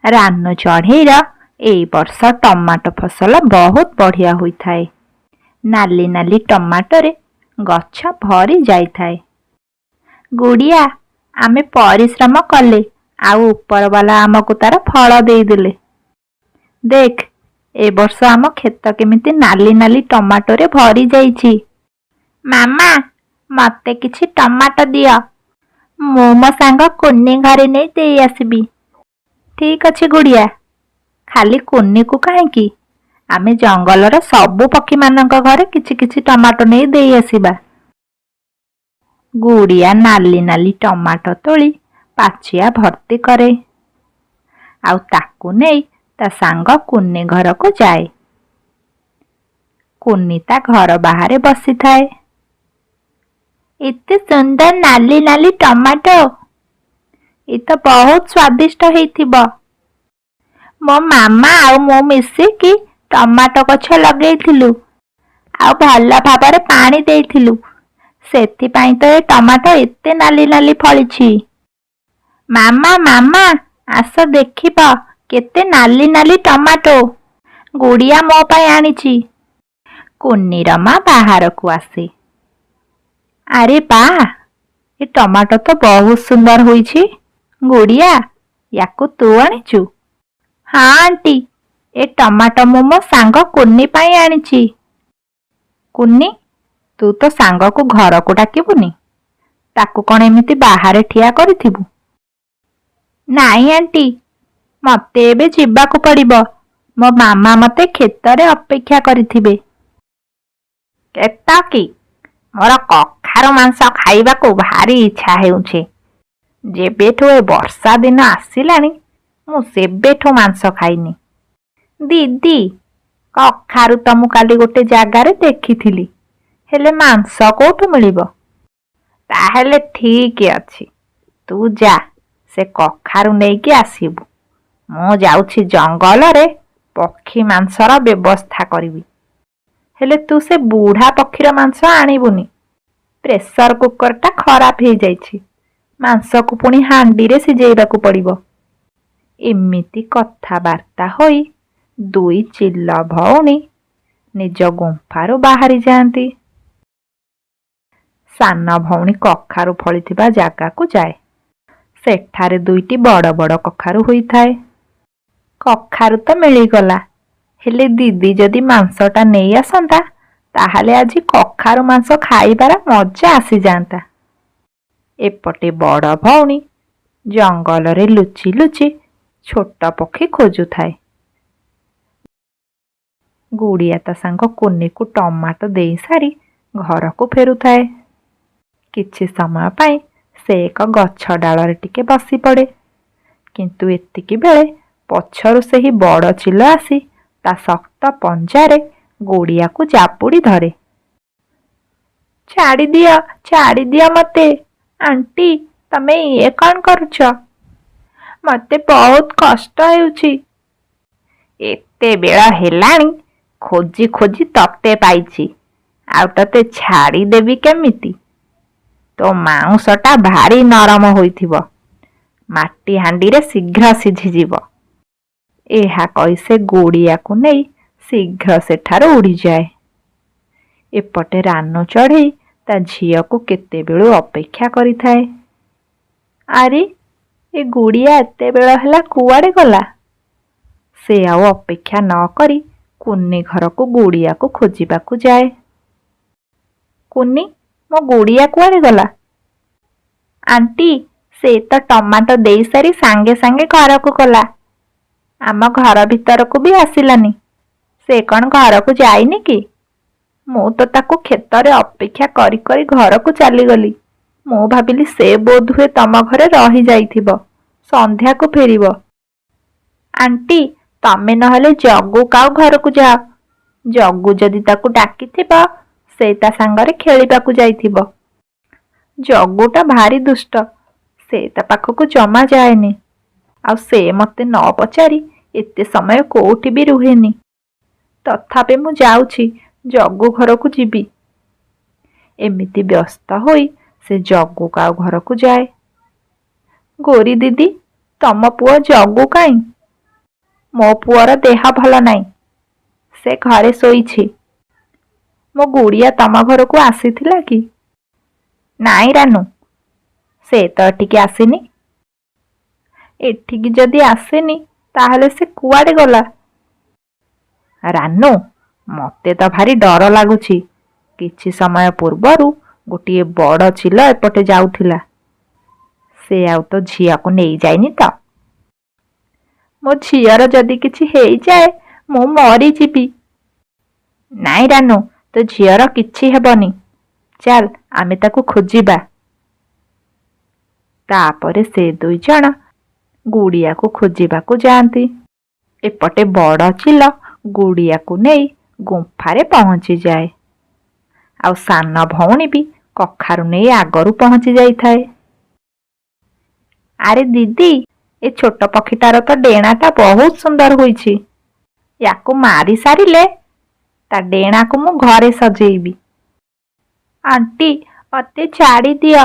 ରାନ ଚଢ଼େଇର ଏଇ ବର୍ଷ ଟମାଟୋ ଫସଲ ବହୁତ ବଢ଼ିଆ ହୋଇଥାଏ। ନାଲି ନାଲି ଟମାଟୋରେ ଗଛ ଭରି ଯାଇଥାଏ। ଗୁଡ଼ିଆ, ଆମେ ପରିଶ୍ରମ କଲେ ଆଉ ଉପରବାଲା ଆମକୁ ତାର ଫଳ ଦେଇଦେଲେ। ଦେଖ, ଏ ବର୍ଷ ଆମ କ୍ଷେତ କେମିତି ନାଲି ନାଲି ଟମାଟୋରେ ଭରି ଯାଇଛି। ମାମା, ମତେ କିଛି ଟମାଟୋ ଦିଅ। ମୁଁ ମୋ ସାଙ୍ଗ କୁନି ଘରେ ନେଇ ଦେଇ ଆସିବି। ଠିକ୍ ଅଛି ଗୁଡ଼ିଆ, ଖାଲି କୁନିକୁ କାହିଁକି, ଆମେ ଜଙ୍ଗଲର ସବୁ ପକ୍ଷୀମାନଙ୍କ ଘରେ କିଛି କିଛି ଟମାଟୋ ନେଇ ଦେଇ ଆସିବା। ଗୁଡ଼ିଆ ନାଲି ନାଲି ଟମାଟୋ ତୋଳି ପାଚିଆ ଭର୍ତ୍ତି କରେ, ଆଉ ତାକୁ ନେଇ ତା ସାଙ୍ଗ କୁନି ଘରକୁ ଯାଏ। କୁନି ତା ଘର ବାହାରେ ବସିଥାଏ। ଏତେ ସୁନ୍ଦର ନାଲି ନାଲି ଟମାଟୋ, ଏ ତ ବହୁତ ସ୍ୱାଦିଷ୍ଟ ହେଇଥିବ। ମୋ ମାମା ଆଉ ମୁଁ ମିଶିକି ଟମାଟୋ ଗଛ ଲଗେଇଥିଲୁ ଆଉ ଭଲ ଭାବରେ ପାଣି ଦେଇଥିଲୁ, ସେଥିପାଇଁ ତ ଏ ଟମାଟୋ ଏତେ ନାଲି ନାଲି ଫଳିଛି। ମାମା ମାମା, ଆସ ଦେଖିବ କେତେ ନାଲି ନାଲି ଟମାଟୋ ଗୁଡ଼ିଆ ମୋ ପାଇଁ ଆଣିଛି। କୁନିର ମା ବାହାରକୁ ଆସେ। ଆରେ ବା, ଏ ଟମାଟୋ ତ ବହୁତ ସୁନ୍ଦର ହୋଇଛି। ଗୁଡ଼ିଆ, ୟାକୁ ତୁ ଆଣିଛୁ? ହଁ ଆଣ୍ଟି, ଏ ଟମାଟୋ ମୁଁ ମୋ ସାଙ୍ଗ କୁନି ପାଇଁ ଆଣିଛି। କୁନି, ତୁ ତ ସାଙ୍ଗକୁ ଘରକୁ ଡାକିବୁନି, ତାକୁ କ'ଣ ଏମିତି ବାହାରେ ଠିଆ କରିଥିବୁ? ନାଇଁ ଆଣ୍ଟି, ମତେ ଏବେ ଯିବାକୁ ପଡ଼ିବ। ମୋ ମାମା ମତେ କ୍ଷେତରେ ଅପେକ୍ଷା କରିଥିବେ। କେତକୀ, ମୋର କଖାରୁ ମାଂସ ଖାଇବାକୁ ଭାରି ଇଚ୍ଛା ହେଉଛି। ଯେବେଠୁ ଏ ବର୍ଷା ଦିନ ଆସିଲାଣି ମୁଁ ସେବେଠୁ ମାଂସ ଖାଇନି। ଦିଦି, କଖାରୁ ତ ମୁଁ କାଲି ଗୋଟେ ଜାଗାରେ ଦେଖିଥିଲି, ହେଲେ ମାଂସ କୋଉଠୁ ମିଳିବ? ତାହେଲେ ଠିକ୍ ଅଛି, ତୁ ଯା ସେ କଖାରୁ ନେଇକି ଆସିବୁ। ମୁଁ ଯାଉଛି ଜଙ୍ଗଲରେ ପକ୍ଷୀ ମାଂସର ବ୍ୟବସ୍ଥା କରିବି। ହେଲେ ତୁ ସେ ବୁଢ଼ା ପକ୍ଷୀର ମାଂସ ଆଣିବୁନି। ପ୍ରେସର କୁକରଟା ଖରାପ ହେଇଯାଇଛି, ମାଂସକୁ ପୁଣି ହାଣ୍ଡିରେ ସିଝେଇବାକୁ ପଡ଼ିବ। ଏମିତି କଥାବାର୍ତ୍ତା ହୋଇ ଦୁଇ ଚିଲ ଭଉଣୀ ନିଜ ଗୁମ୍ଫାରୁ ବାହାରି ଯାଆନ୍ତି। ସାନ ଭଉଣୀ କଖାରୁ ଫଳିଥିବା ଜାଗାକୁ ଯାଏ। ସେଠାରେ ଦୁଇଟି ବଡ଼ ବଡ଼ କଖାରୁ ହୋଇଥାଏ। କଖାରୁ ତ ମିଳିଗଲା, ହେଲେ ଦିଦି ଯଦି ମାଂସଟା ନେଇ ଆସନ୍ତା, ତାହେଲେ ଆଜି କଖାରୁ ମାଂସ ଖାଇବାର ମଜା ଆସିଯାଆନ୍ତା। ଏପଟେ ବଡ଼ ଭଉଣୀ ଜଙ୍ଗଲରେ ଲୁଚି ଲୁଚି ଛୋଟ ପକ୍ଷୀ ଖୋଜୁଥାଏ। ଗୁଡ଼ିଆ ତା ସାଙ୍ଗ କୁନିକୁ ଟମାଟୋ ଦେଇ ସାରି ଘରକୁ ଫେରୁଥାଏ। କିଛି ସମୟ ପାଇଁ ସେ ଏକ ଗଛ ଡାଳରେ ଟିକେ ବସି ପଡ଼େ, କିନ୍ତୁ ଏତିକି ବେଳେ ପଛରୁ ସେହି ବଡ଼ ଚିଲ ଆସି ତା ଶକ୍ତ ପଞ୍ଜାରେ ଗୁଡ଼ିଆକୁ ଜାବୁଡ଼ି ଧରେ। ଛାଡ଼ିଦିଅ ମତେ। ଆଣ୍ଟି, ତମେ ଇଏ କ'ଣ କରୁଛ? ମତେ ବହୁତ କଷ୍ଟ ହେଉଛି। ଏତେ ବେଳ ହେଲାଣି, ଖୋଜି ଖୋଜି ତତେ ପାଇଛି, ଆଉ ତତେ ଛାଡ଼ିଦେବି କେମିତି? ତୋ ମାଉଁସଟା ଭାରି ନରମ ହୋଇଥିବ, ମାଟି ହାଣ୍ଡିରେ ଶୀଘ୍ର ସିଝିଯିବ। ଏହା କହି ସେ ଗୁଡ଼ିଆକୁ ନେଇ ଶୀଘ୍ର ସେଠାରୁ ଉଡ଼ିଯାଏ। ଏପଟେ ରାନ ଚଢ଼େଇ ତା ଝିଅକୁ କେତେବେଳୁ ଅପେକ୍ଷା କରିଥାଏ। ଆରେ, ଏ ଗୁଡ଼ିଆ ଏତେବେଳ ହେଲା କୁଆଡ଼େ ଗଲା? ସେ ଆଉ ଅପେକ୍ଷା ନ କରି କୁନି ଘରକୁ ଗୁଡ଼ିଆକୁ ଖୋଜିବାକୁ ଯାଏ। କୁନି, ମୋ ଗୁଡ଼ିଆ କୁଆଡ଼େ ଗଲା? ଆଣ୍ଟି, ସେ ତ ଟମାଟୋ ଦେଇ ସାରି ସାଙ୍ଗେ ସାଙ୍ଗେ ଘରକୁ ଗଲା। ଆମ ଘର ଭିତରକୁ ବି ଆସିଲାନି। ସେ କ'ଣ ଘରକୁ ଯାଇନି କି? ମୁଁ ତ ତାକୁ କ୍ଷେତରେ ଅପେକ୍ଷା କରି କରି ଘରକୁ ଚାଲିଗଲି। ମୁଁ ଭାବିଲି ସେ ବୋଧହୁଏ ତମ ଘରେ ରହିଯାଇଥିବ, ସନ୍ଧ୍ୟାକୁ ଫେରିବ। ଆଣ୍ଟି, ତମେ ନହେଲେ ଜଗୁ କାଉ ଘରକୁ ଯାଅ। ଜଗୁ ଯଦି ତାକୁ ଡାକିଥିବ, ସେ ତା ସାଙ୍ଗରେ ଖେଳିବାକୁ ଯାଇଥିବ। ଜଗୁଟା ଭାରି ଦୁଷ୍ଟ, ସେ ତା ପାଖକୁ ଜମା ଯାଏନି, ଆଉ ସେ ମତେ ନ ପଚାରି ଏତେ ସମୟ କୋଉଠି ବି ରୁହେନି। ତଥାପି ମୁଁ ଯାଉଛି, ଜଗୁ ଘରକୁ ଯିବି। ଏମିତି ବ୍ୟସ୍ତ ହୋଇ ସେ ଜଗୁ କାଉ ଘରକୁ ଯାଏ। ଗୋରି ଦିଦି, ତମ ପୁଅ ଜଗୁ କାଇଁ? ମୋ ପୁଅର ଦେହ ଭଲ ନାହିଁ, ସେ ଘରେ ଶୋଇଛି। ମୋ ଗୁଡ଼ିଆ ତମ ଘରକୁ ଆସିଥିଲା କି? ନାଇଁ ରାନୁ, ସେ ତ ଏଠିକି ଆସିନି। ଏଠିକି ଯଦି ଆସିନି ତାହେଲେ ସେ କୁଆଡ଼େ ଗଲା? ରାନୁ, ମତେ ତ ଭାରି ଡର ଲାଗୁଛି। କିଛି ସମୟ ପୂର୍ବରୁ ଗୋଟିଏ ବଡ଼ ଚିଲ ଏପଟେ ଯାଉଥିଲା। ସେ ଆଉ ତ ଝିଅକୁ ନେଇଯାଇନି ତ? ମୋ ଝିଅର ଯଦି କିଛି ହେଇଯାଏ ମୁଁ ମରିଯିବି। ନାଇଁ ରାନୁ, ତୋ ଝିଅର କିଛି ହେବନି। ଚାଲ ଆମେ ତାକୁ ଖୋଜିବା। ତାପରେ ସେ ଦୁଇ ଜଣ ଗୁଡ଼ିଆକୁ ଖୋଜିବାକୁ ଯାଆନ୍ତି। ଏପଟେ ବଡ଼ ଚିଲ ଗୁଡ଼ିଆକୁ ନେଇ ଗୁମ୍ଫାରେ ପହଞ୍ଚିଯାଏ। ଆଉ ସାନ ଭଉଣୀ ବି କଖାରୁ ନେଇ ଆଗରୁ ପହଞ୍ଚି ଯାଇଥାଏ। ଆରେ ଦିଦି, ଏ ଛୋଟ ପକ୍ଷୀଟାର ତ ଡେଣାଟା ବହୁତ ସୁନ୍ଦର ହୋଇଛି। ୟାକୁ ମାରି ସାରିଲେ ତା ଡେଣାକୁ ମୁଁ ଘରେ ସଜେଇବି। ଆଣ୍ଟି, ମତେ ଛାଡ଼ି ଦିଅ,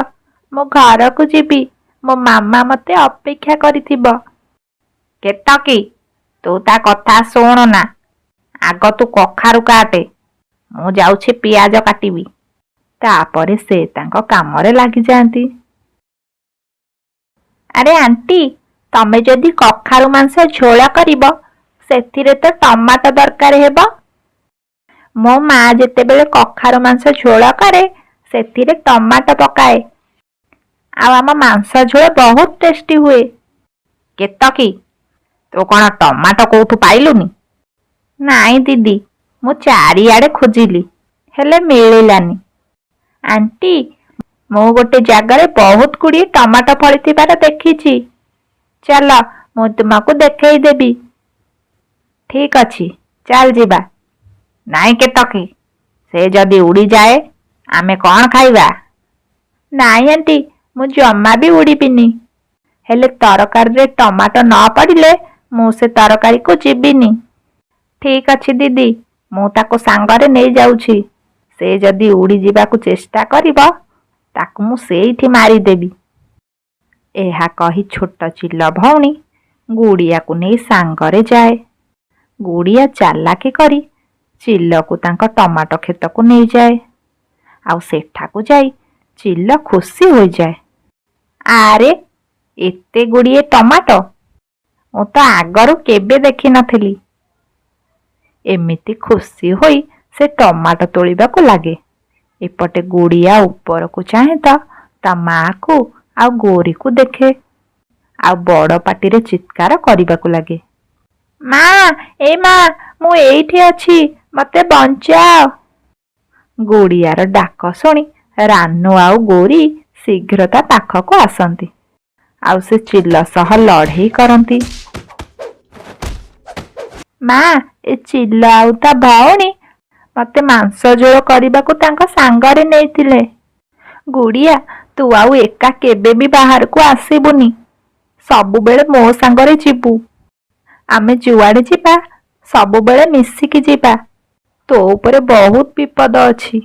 ମୁଁ ଘରକୁ ଯିବି। ମୋ ମାମା ମତେ ଅପେକ୍ଷା କରିଥିବ। କେତକୀ, ତୁ ତା କଥା ଶୁଣୁ ନା। ଆଗ ତୁ କଖାରୁ କାଟେ, ମୁଁ ଯାଉଛି ପିଆଜ କାଟିବି। ତାପରେ ସେ ତାଙ୍କ କାମରେ ଲାଗିଯାଆନ୍ତି। ଆରେ ଆଣ୍ଟି, ତମେ ଯଦି କଖାରୁ ମାଂସ ଝୋଳ କରିବ, ସେଥିରେ ତ ଟମାଟୋ ଦରକାର ହେବ। ମୋ ମା ଯେତେବେଳେ କଖାରୁ ମାଂସ ଝୋଳ କରେ ସେଥିରେ ଟମାଟୋ ପକାଏ। ଆଉ ଆମ ମାଂସ ଝୋଳ ବହୁତ ଟେଷ୍ଟି ହୁଏ। କେତକୀ, ତୁ କ'ଣ ଟମାଟୋ କୋଉଠୁ ପାଇଲୁନି? ନାଇଁ ଦିଦି, ମୁଁ ଚାରିଆଡ଼େ ଖୋଜିଲି, ହେଲେ ମିଳିଲାନି। ଆଣ୍ଟି, ମୁଁ ଗୋଟେ ଜାଗାରେ ବହୁତ ଗୁଡ଼ିଏ ଟମାଟୋ ଫଳିଥିବାର ଦେଖିଛି। ଚାଲ, ମୁଁ ତୁମକୁ ଦେଖେଇ ଦେବି। ଠିକ୍ ଅଛି, ଚାଲ ଯିବା। ନାଇଁ କେତକୀ, ସେ ଯଦି ଉଡ଼ିଯାଏ ଆମେ କ'ଣ ଖାଇବା? ନାଇଁ ଆଣ୍ଟି, ମୁଁ ଜମା ବି ଉଡ଼ିବିନି। ହେଲେ ତରକାରୀରେ ଟମାଟୋ ନ ପଡ଼ିଲେ ମୁଁ ସେ ତରକାରୀକୁ ଯିବିନି। ଠିକ୍ ଅଛି ଦିଦି, ମୁଁ ତାକୁ ସାଙ୍ଗରେ ନେଇଯାଉଛି। ସେ ଯଦି ଉଡ଼ିଯିବାକୁ ଚେଷ୍ଟା କରିବ ତାକୁ ମୁଁ ସେଇଠି ମାରିଦେବି। ଏହା କହି ଛୋଟ ଚିଲ ଭଉଣୀ ଗୁଡ଼ିଆକୁ ନେଇ ସାଙ୍ଗରେ ଯାଏ। ଗୁଡ଼ିଆ ଚାଲାକି କରି ଚିଲକୁ ତାଙ୍କ ଟମାଟୋ କ୍ଷେତକୁ ନେଇଯାଏ। ଆଉ ସେଠାକୁ ଯାଇ ଚିଲ ଖୁସି ହୋଇଯାଏ। ଆରେ, ଏତେ ଗୁଡ଼ିଏ ଟମାଟୋ! ମୁଁ ତ ଆଗରୁ କେବେ ଦେଖିନଥିଲି। ଏମିତି ଖୁସି ହୋଇ ସେ ଟମାଟୋ ତୋଳିବାକୁ ଲାଗେ। ଏପଟେ ଗୁଡ଼ିଆ ଉପରକୁ ଚାହେଁ ତ ତା ମାଆକୁ ଆଉ ଗୋରିକୁ ଦେଖେ। ଆଉ ବଡ଼ ପାଟିରେ ଚିତ୍କାର କରିବାକୁ ଲାଗେ। ମା, ଏ ମା, ମୁଁ ଏଇଠି ଅଛି, ମତେ ବଞ୍ଚାଅ। ଗୁଡ଼ିଆର ଡାକ ଶୁଣି ରାନୁ ଆଉ ଗୋରି ଶୀଘ୍ର ତା ପାଖକୁ ଆସନ୍ତି। ଆଉ ସେ ଚିଲ ସହ ଲଢ଼େଇ କରନ୍ତି। ମା, ଏ ଚିଲ ଆଉ ତା ଭଉଣୀ ମତେ ମାଂସ ଝୋଳ କରିବାକୁ ତାଙ୍କ ସାଙ୍ଗରେ ନେଇଥିଲେ। ଗୁଡ଼ିଆ, ତୁ ଆଉ ଏକା କେବେ ବି ବାହାରକୁ ଆସିବୁନି। ସବୁବେଳେ ମୋ ସାଙ୍ଗରେ ଯିବୁ। ଆମେ ଯୁଆଡ଼େ ଯିବା ସବୁବେଳେ ମିଶିକି ଯିବା। ତୋ ଉପରେ ବହୁତ ବିପଦ ଅଛି।